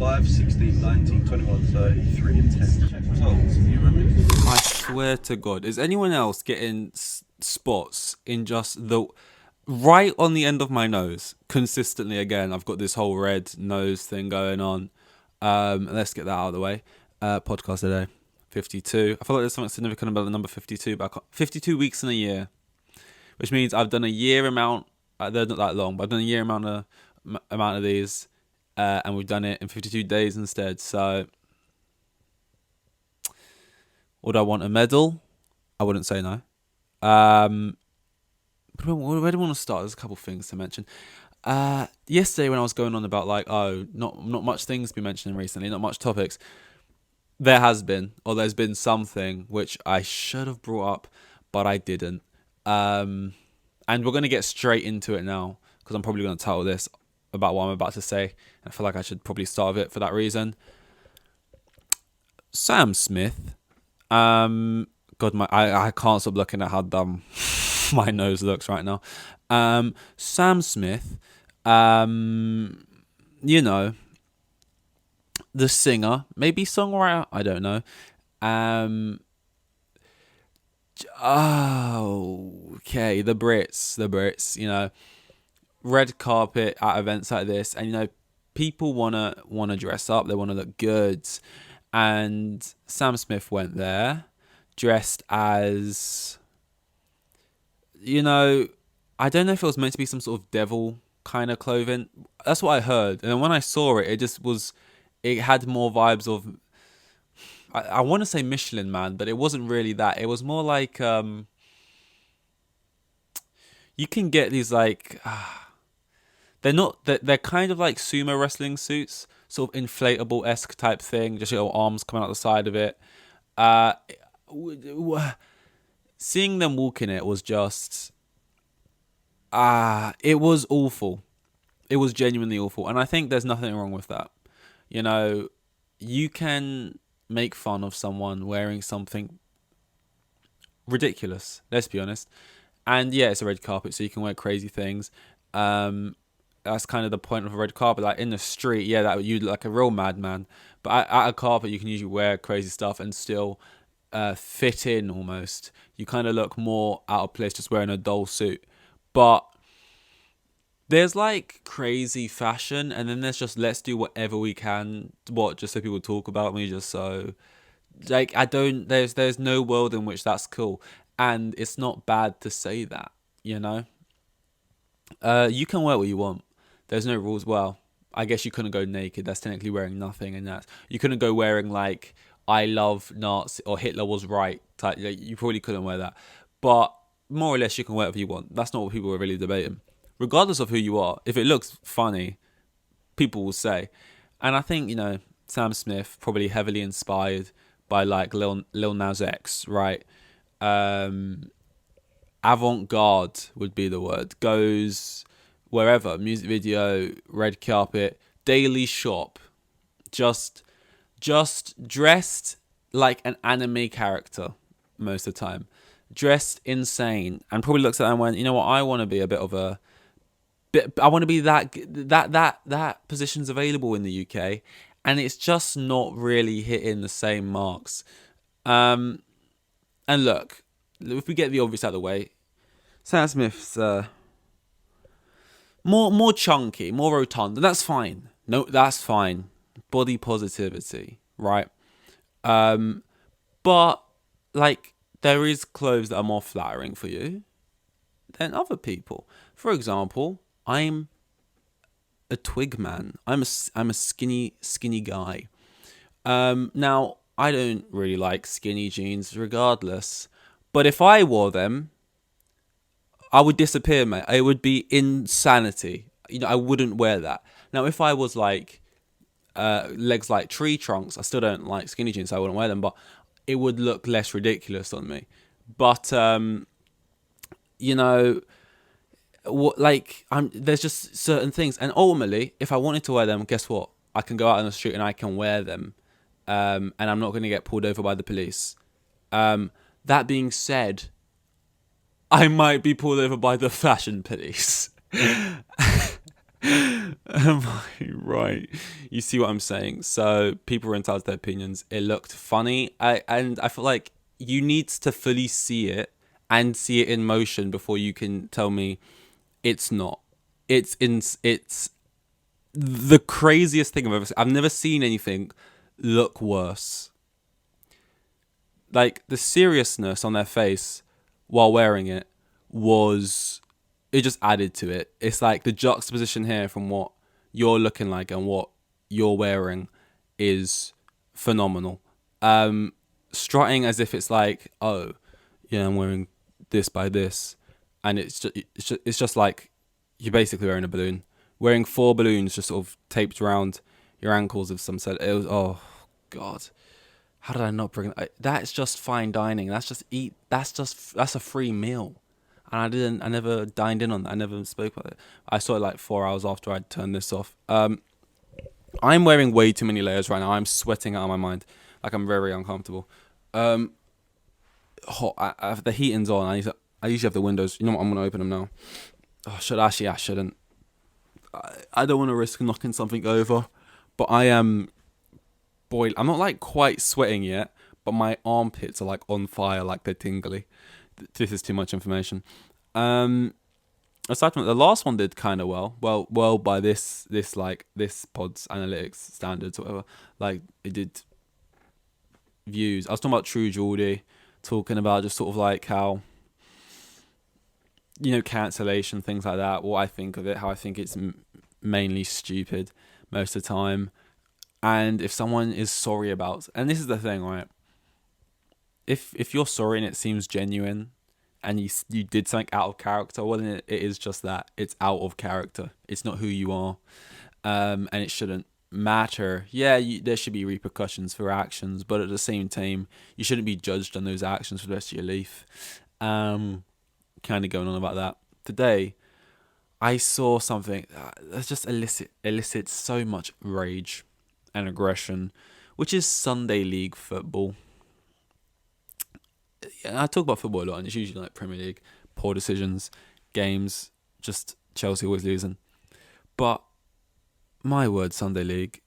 5, 16, 19, 21, 30, 3 and 10. Check results. You remember? I swear to God, is anyone else getting spots in just the right on the end of my nose consistently? Again, I've got this whole red nose thing going on. Let's get that out of the way. Podcast today, 52. I feel like there's something significant about the number 52, but 52 weeks in a year, which means I've done a year amount. They're not that long, but I've done a year amount of these, and we've done it in 52 days instead. So, would I want a medal? I wouldn't say no. Where do I want to start? There's a couple of things to mention. Yesterday when I was going on about like, not much things been mentioning recently, not much topics. There's been something which I should have brought up, but I didn't. And we're gonna get straight into it now because I'm probably gonna title this about what I'm about to say. I feel like I should probably start with it for that reason. Sam Smith. God, I can't stop looking at how dumb my nose looks right now. Sam Smith, you know, the singer, maybe songwriter, I don't know. Okay, the Brits, red carpet at events like this, and people wanna dress up, they wanna look good, and Sam Smith went there dressed as, I don't know if it was meant to be some sort of devil kind of clothing. That's what I heard. And when I saw it, it had more vibes of, I want to say Michelin Man, but it wasn't really that. It was more like, you can get these like, they're kind of like sumo wrestling suits, sort of inflatable-esque type thing, just arms coming out the side of it. Seeing them walk in it was just, it was awful. It was genuinely awful. And I think there's nothing wrong with that. You can make fun of someone wearing something ridiculous, let's be honest. And yeah, it's a red carpet, so you can wear crazy things. That's kind of the point of a red carpet. Like in the street, yeah, that you like a real madman. But at a carpet, you can usually wear crazy stuff and still fit in almost. You kind of look more out of place just wearing a dull suit. But there's like crazy fashion, and then there's just let's do whatever we can, just so people talk about me, just so like there's no world in which that's cool, and it's not bad to say that, you can wear what you want. There's no rules. Well, I guess you couldn't go naked. That's technically wearing nothing, and you couldn't go wearing like I love Nazi or Hitler was right type. You probably couldn't wear that, but more or less you can wear whatever you want. That's not what people are really debating. Regardless of who you are, if it looks funny, people will say. And I think, Sam Smith, probably heavily inspired by like Lil Nas X, right? Avant-garde would be the word. Goes wherever, music video, red carpet, daily shop. Just dressed like an anime character most of the time. Dressed insane. And probably looks at that and went, you know what, I want to be a bit of a... I want to be that position's available in the UK, and it's just not really hitting the same marks. And look, if we get the obvious out of the way, Sam Smith's more chunky, more rotund, and that's fine. No, that's fine. Body positivity, right? But like there is clothes that are more flattering for you than other people. For example, I'm a twig man. I'm a skinny guy. Now I don't really like skinny jeans, regardless. But if I wore them, I would disappear, mate. It would be insanity. I wouldn't wear that. Now, if I was like legs like tree trunks, I still don't like skinny jeans, so I wouldn't wear them. But it would look less ridiculous on me. But there's just certain things, and ultimately if I wanted to wear them, guess what, I can go out on the street and I can wear them, and I'm not going to get pulled over by the police. That being said, I might be pulled over by the fashion police. Am I right? You see what I'm saying? So people were entitled to their opinions. It looked funny. And I feel like you need to fully see it and see it in motion before you can tell me it's not. It's the craziest thing I've ever seen. I've never seen anything look worse. Like the seriousness on their face while wearing it was, it just added to it. It's like the juxtaposition here from what you're looking like and what you're wearing is phenomenal. Strutting as if it's like, oh, yeah, I'm wearing this by this, and it's just like you're basically wearing a balloon, wearing 4 balloons just sort of taped around your ankles of some sort. It was, oh god, how did I not bring that? That's just fine dining. That's just eat. That's a free meal. And I never dined in on that. I never spoke about it. I saw it like 4 hours after I'd turned this off. I'm wearing way too many layers right now. I'm sweating out of my mind. Like I'm very uncomfortable. Hot. The heating's on. I usually have the windows. You know what? I'm gonna open them now. Oh, I shouldn't. I don't want to risk knocking something over, but I am boiling. I'm not like quite sweating yet, but my armpits are like on fire, like they're tingly. This is too much information. Aside from the last one did kind of well by this pod's analytics standards or whatever. Like it did views. I was talking about True Geordie, talking about just sort of like how, cancellation, things like that. What I think of it, how I think it's mainly stupid most of the time. And if someone is sorry about, and this is the thing, right? If you're sorry and it seems genuine, and you did something out of character, well then it is just that. It's out of character. It's not who you are, and it shouldn't matter. Yeah, there should be repercussions for actions, but at the same time, you shouldn't be judged on those actions for the rest of your life. Kind of going on about that today. I saw something that just elicits so much rage and aggression, which is Sunday League football. I talk about football a lot, and it's usually like Premier League, poor decisions, games, just Chelsea always losing. But my word, Sunday League,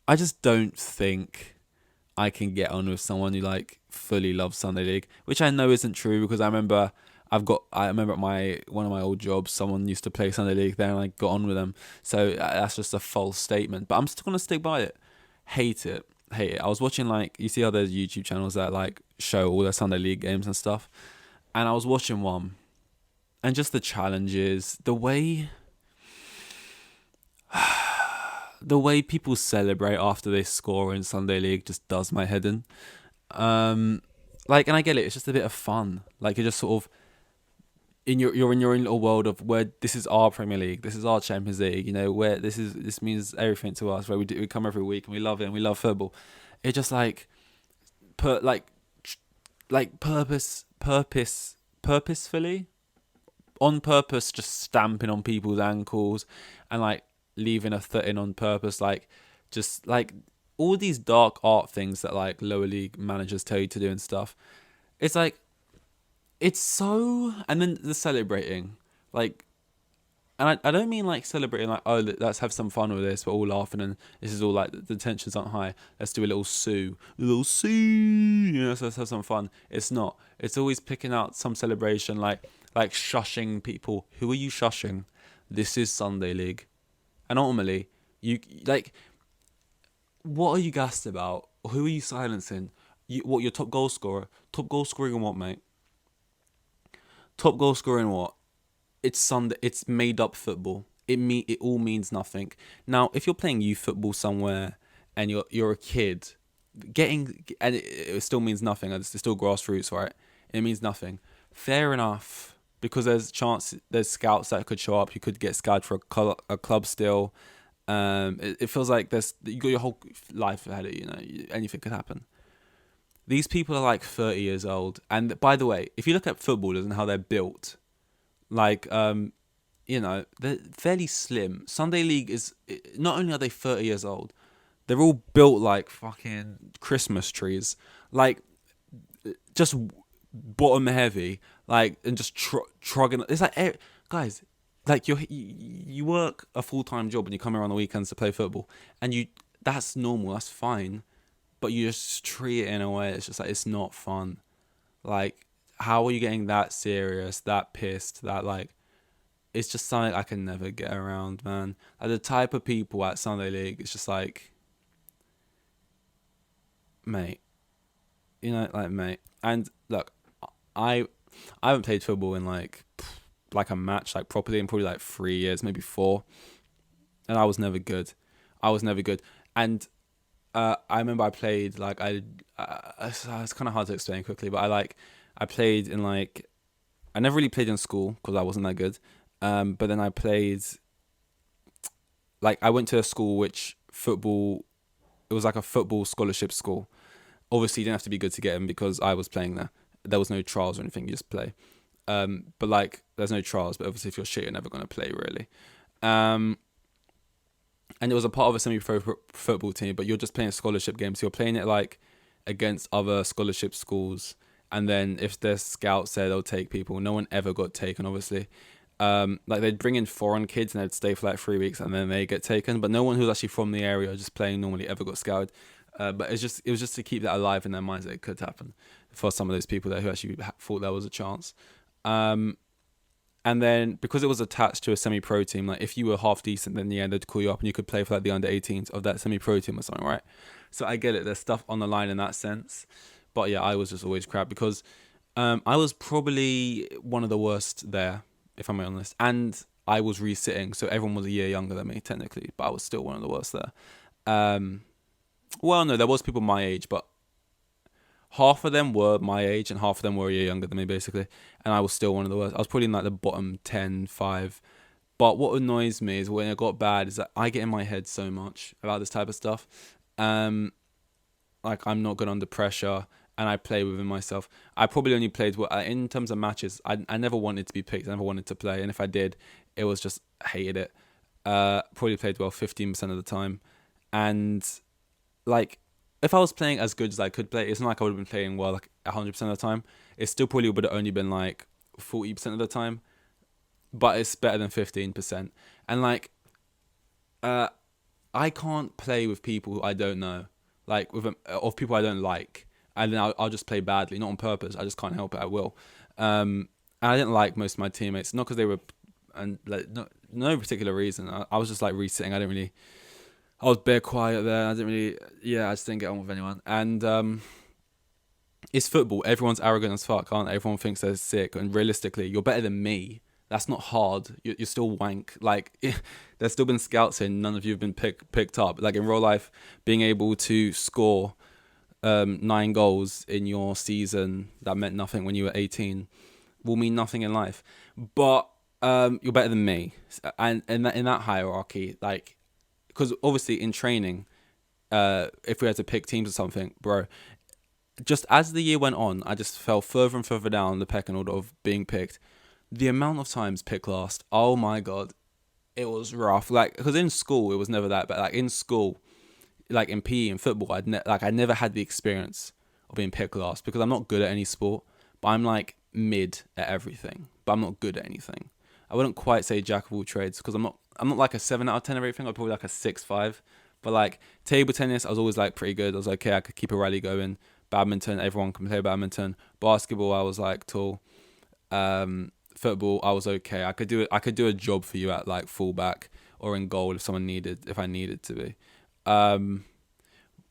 I just don't think I can get on with someone who like fully loves Sunday League, which I know isn't true because I remember at one of my old jobs, someone used to play Sunday League there, and I got on with them. So that's just a false statement, but I'm still gonna stick by it. Hate it. I was watching, like, you see how there's YouTube channels that like show all their Sunday League games and stuff, and I was watching one, and just the challenges, the way people celebrate after they score in Sunday League just does my head in. And I get it. It's just a bit of fun. Like, you're just sort of you're in your own little world of where this is our Premier League, this is our Champions League. Where this means everything to us. Where we come every week and we love it and we love football. It just like purposefully, on purpose, just stamping on people's ankles and like leaving a foot in on purpose, like just like all these dark art things that like lower league managers tell you to do and stuff. It's like, it's so, and then the celebrating, like, and I don't mean like celebrating like, oh, let's have some fun with this, we're all laughing and this is all like the tensions aren't high, let's do a little sue, so let's have some fun. It's not. It's always picking out some celebration, like shushing people. Who are you shushing? This is Sunday League. And ultimately, you like, what are you gassed about? Who are you silencing? What, your top goal scorer? Top goal scoring in what, mate? Top goal scorer in what? It's Sunday. It's made up football. It all means nothing. Now, if you're playing youth football somewhere and you're a kid, and it still means nothing. It's still grassroots, right? It means nothing. Fair enough, because there's scouts that could show up. You could get scouted for a club still. It feels like you got your whole life ahead of you. Anything could happen. These people are like 30 years old, and by the way, if you look at footballers and how they're built, like they're fairly slim. Sunday League is, not only are they 30 years old, they're all built like fucking Christmas trees, like just bottom heavy, like, and just trugging. It's like, guys, like you work a full-time job and you come here on the weekends to play football, and that's normal, that's fine, but you just treat it in a way it's just like it's not fun. Like, how are you getting that serious, that pissed, that like it's just something I can never get around, man. Like the type of people at Sunday League, it's just like, mate, like, mate. And look, I I haven't played football in like a match like properly in probably like 3 years, maybe 4, and I was never good. I was never good, and I remember I played like it's kind of hard to explain quickly, but I played in like I never really played in school because I wasn't that good. But then I played like I went to a school which football. It was like a football scholarship school. Obviously, you didn't have to be good to get in because I was playing there. There was no trials or anything. You just play. But like, there's no trials. But obviously, if you're shit, you're never gonna play really. And it was a part of a semi-pro football team, but you're just playing a scholarship game. So you're playing it like against other scholarship schools. And then if there's scouts there, they'll take people. No one ever got taken, obviously. Like they'd bring in foreign kids and they'd stay for like 3 weeks and then they get taken. But no one who's actually from the area just playing normally ever got scouted. But it was just to keep that alive in their minds that it could happen for some of those people there who actually thought there was a chance. And then because it was attached to a semi-pro team, like if you were half decent, then yeah, they'd call you up and you could play for like the under 18s of that semi-pro team or something, right? So I get it. There's stuff on the line in that sense. But yeah, I was just always crap because I was probably one of the worst there, if I'm honest. And I was resitting, so everyone was a year younger than me technically, but I was still one of the worst there. Well, no, there was people my age, but half of them were my age and half of them were a year younger than me, basically. And I was still one of the worst. I was probably in like the bottom 10, 5. But what annoys me is when it got bad is that I get in my head so much about this type of stuff. Like I'm not good under pressure and I play within myself. I probably only played in terms of matches. I never wanted to be picked. I never wanted to play. And if I did, it was just hated it. Probably played well 15% of the time. And like, if I was playing as good as I could play, it's not like I would have been playing well like 100% of the time. It still probably would have only been like 40% of the time, but it's better than 15%. And like, I can't play with people who I don't know, like of people I don't like, and then I'll just play badly, not on purpose. I just can't help it. I will. And I didn't like most of my teammates, not because they were, and like no particular reason. I was just like resitting. I was bare quiet there. I just didn't get on with anyone. And it's football. Everyone's arrogant as fuck, aren't they? Everyone thinks they're sick. And realistically, you're better than me. That's not hard. You're still wank. Like, there's still been scouts here. None of you have been picked up. Like, in real life, being able to score 9 goals in your season that meant nothing when you were 18 will mean nothing in life. But you're better than me. And in that hierarchy, like, because obviously in training, if we had to pick teams or something, bro, just as the year went on, I just fell further and further down the pecking order of being picked. The amount of times picked last, oh my God, it was rough. Like, because in school, it was never that bad. Like, in school, like in PE and football, I never had the experience of being picked last because I'm not good at any sport, but I'm like mid at everything, but I'm not good at anything. I wouldn't quite say jack of all trades because I'm not like a 7 out of 10 of everything. I'm probably like a 6-5. But like table tennis, I was always like pretty good. I was okay. I could keep a rally going. Badminton, everyone can play badminton. Basketball, I was like tall. Football, I was okay. I could do a job for you at like fullback or in goal if I needed to be.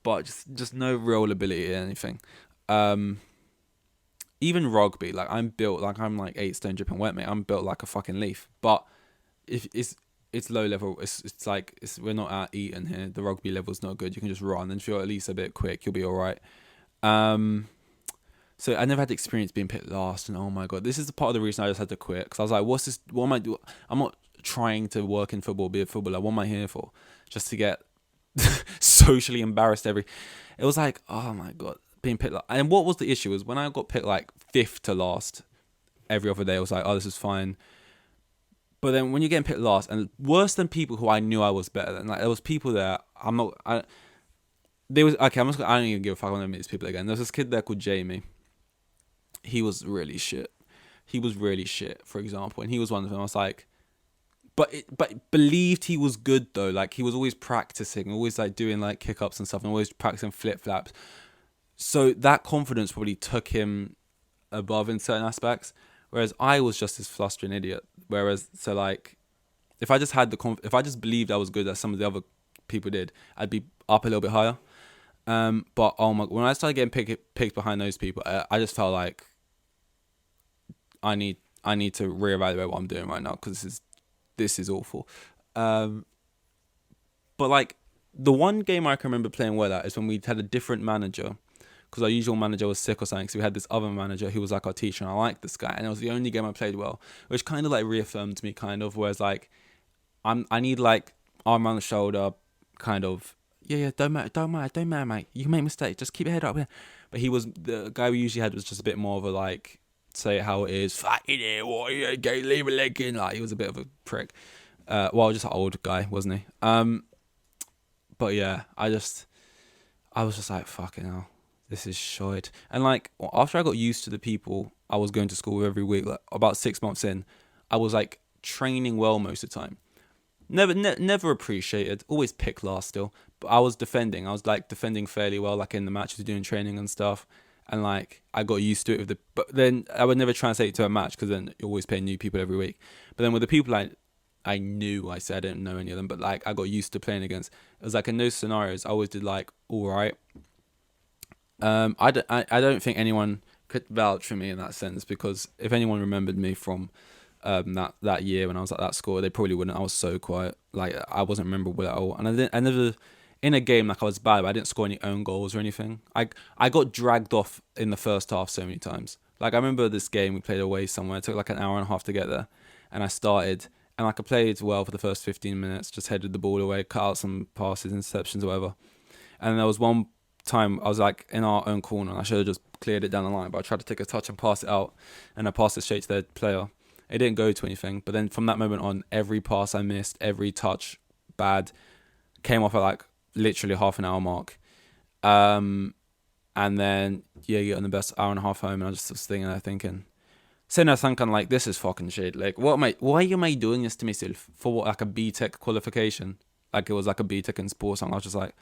But just no real ability in anything. Even rugby, like I'm built like I'm like 8 stone dripping wet, mate. I'm built like a fucking leaf. But if it's low level, it's like we're not at Eton here. The rugby level's not good. You can just run, and if you're at least a bit quick, you'll be all right. So I never had the experience being picked last, and oh my God, this is the part of the reason I just had to quit because I was like, what's this? What am I doing? I'm not trying to work in football, be a footballer. What am I here for? Just to get socially embarrassed It was like, oh my God, being picked last. And what was the issue was when I got picked like 5th to last every other day, I was like, oh, this is fine. But then when you're getting picked last, and worse than people who I knew I was better than, like there was people there, I don't even give a fuck. I'm gonna meet these people again. There was this kid there called Jamie. He was really shit. For example, and he was one of them. I was like, but believed he was good though. Like he was always practicing, always like doing like kick ups and stuff, and always practicing flip flaps. So that confidence probably took him above in certain aspects. Whereas I was just this flustering idiot. Whereas so like if I just had if I just believed I was good as some of the other people did, I'd be up a little bit higher. But oh my, when I started getting picked behind those people, I just felt like I need to reevaluate what I'm doing right now, because this is awful. But like the one game I can remember playing well at is when we had a different manager, because our usual manager was sick or something. So we had this other manager who was like our teacher, and I liked this guy, and it was the only game I played well, which kind of like reaffirmed me kind of. Whereas like I need like arm on the shoulder, kind of. Yeah, don't matter, mate. You can make mistakes, just keep your head up. Yeah. But the guy we usually had was just a bit more of a like, say it how it is, fucking it, what are you gay, leave a leg in. Like he was a bit of a prick. Well, just an old guy, wasn't he? But yeah, I was just like, fucking hell, this is shit. And like after I got used to the people I was going to school with every week, like about 6 months in, I was like training well most of the time. Never appreciated. Always pick last still, but I was defending. I was like defending fairly well, like in the matches, doing training and stuff. And like I got used to it but then I would never translate it to a match, because then you're always playing new people every week. But then with the people I knew, I said I didn't know any of them, but like I got used to playing against. It was like in those scenarios, I always did like all right. I don't think anyone could vouch for me in that sense, because if anyone remembered me from that year when I was at that school, they probably wouldn't. I was so quiet, like I wasn't memorable at all, and I never in a game like I was bad, but I didn't score any own goals or anything. I got dragged off in the first half so many times. Like I remember this game we played away somewhere. It took like an hour and a half to get there, and I started and like I played well for the first 15 minutes, just headed the ball away, cut out some passes, interceptions, whatever. And there was one time I was like in our own corner, and I should have just cleared it down the line, but I tried to take a touch and pass it out, and I passed it straight to their player. It didn't go to anything, but then from that moment on, every pass I missed, every touch bad, came off at like literally half an hour mark. And then yeah, you get on the best hour and a half home, and I just was sitting there sitting there thinking like, this is fucking shit. Like why am I doing this to myself for what, like a BTEC qualification? Like it was like a BTEC in sports, and I was just like,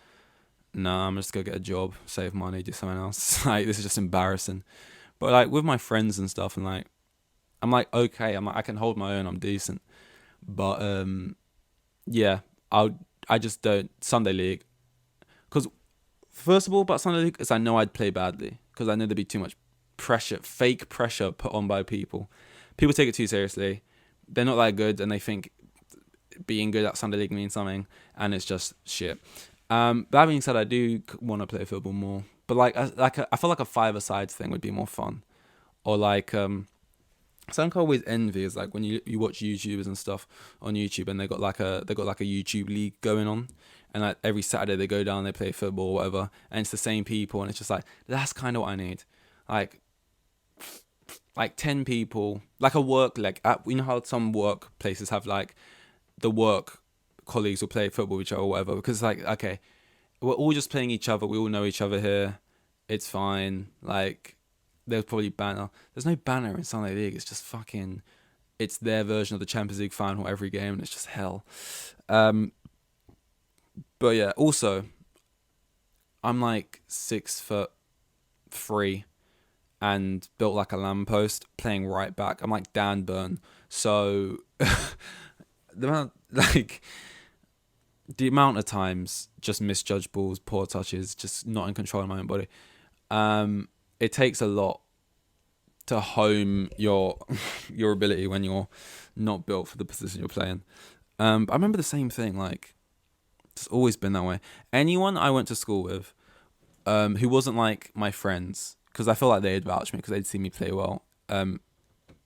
nah, I'm just gonna get a job, save money, do something else. Like this is just embarrassing. But like with my friends and stuff, and like I'm like, okay, I can hold my own, I'm decent. But yeah, I just don't Sunday League, because first of all about Sunday League is I know I'd play badly, because I know there'd be too much pressure, fake pressure put on by people. People take it too seriously. They're not that good, and they think being good at Sunday League means something, and it's just shit. That being said, I do want to play football more, but I feel like a five-a-side thing would be more fun, or like something I always envy is like when you watch YouTubers and stuff on YouTube, and they got like a YouTube league going on, and like every Saturday they go down, they play football or whatever, and it's the same people, and it's just like, that's kind of what I need, like 10 people, like a work, like you know how some workplaces have like the work colleagues will play football with each other or whatever, because it's like, okay, we're all just playing each other, we all know each other here, it's fine. Like there's probably banner. There's no banner in Sunday League. It's just fucking, it's their version of the Champions League final every game, and it's just hell. But yeah, also, I'm like 6'3" and built like a lamppost, playing right back. I'm like Dan Burn. So the amount of times just misjudged balls, poor touches, just not in control of my own body. It takes a lot to hone your ability when you're not built for the position you're playing. I remember the same thing, like it's always been that way. Anyone I went to school with, who wasn't like my friends, because I feel like they'd vouch me because they'd see me play well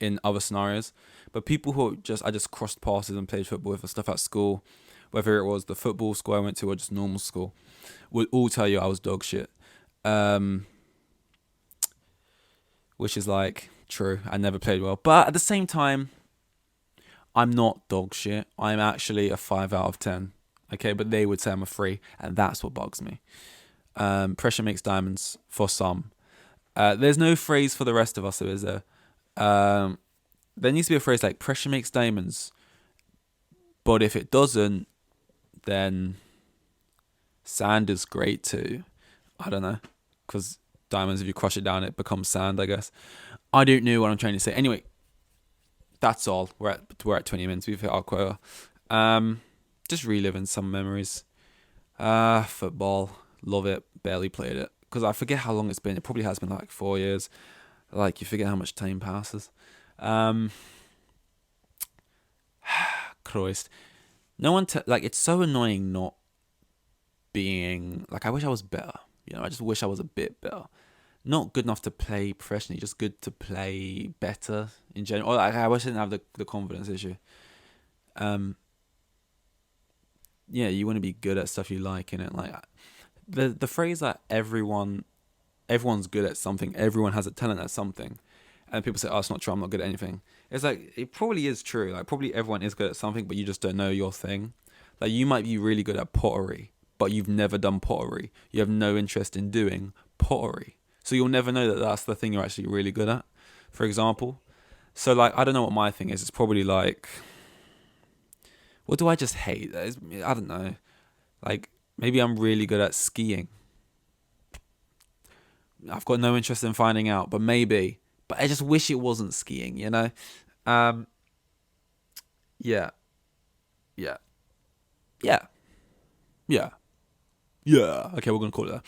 in other scenarios. But people who I just crossed passes and played football with and stuff at school, whether it was the football school I went to or just normal school, would all tell you I was dog shit. Which is like true. I never played well, but at the same time, I'm not dog shit. I'm actually a 5 out of 10. Okay, but they would say I'm a 3, and that's what bugs me. Pressure makes diamonds for some. There's no phrase for the rest of us, though, is there? There needs to be a phrase like pressure makes diamonds But if it doesn't, then sand is great too. I don't know, because diamonds, if you crush it down, it becomes sand, I guess. I don't know what I'm trying to say. Anyway, that's all. We're at 20 minutes. We've hit our quota. Just reliving some memories. Football, love it. Barely played it because I forget how long it's been. It probably has been like 4 years. Like, you forget how much time passes. Christ, no one like, it's so annoying not being like, I wish I was better. I just wish I was a bit better. Not good enough to play professionally, just good to play better in general. Or, like, I wish I didn't have the confidence issue. Yeah, you want to be good at stuff you like, innit? Like, the phrase that everyone's good at something, everyone has a talent at something, and people say, oh, it's not true, I'm not good at anything. It's like, it probably is true. Like, probably everyone is good at something, but you just don't know your thing. Like, you might be really good at pottery, but you've never done pottery. You have no interest in doing pottery. So you'll never know that that's the thing you're actually really good at, for example. So, like, I don't know what my thing is. It's probably like, what do I just hate? I don't know. Like, maybe I'm really good at skiing. I've got no interest in finding out, but maybe. But I just wish it wasn't skiing, Yeah. Yeah. Yeah. Yeah. Okay, we're going to call it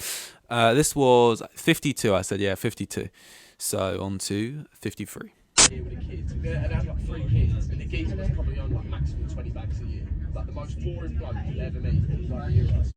that. This was 52, I said, 52. So, on to 53. Here with the kids, and they had like 3 kids, and the geezer was probably on like maximum 20 bags a year. Like the most boring bloke you'll ever meet. He was like,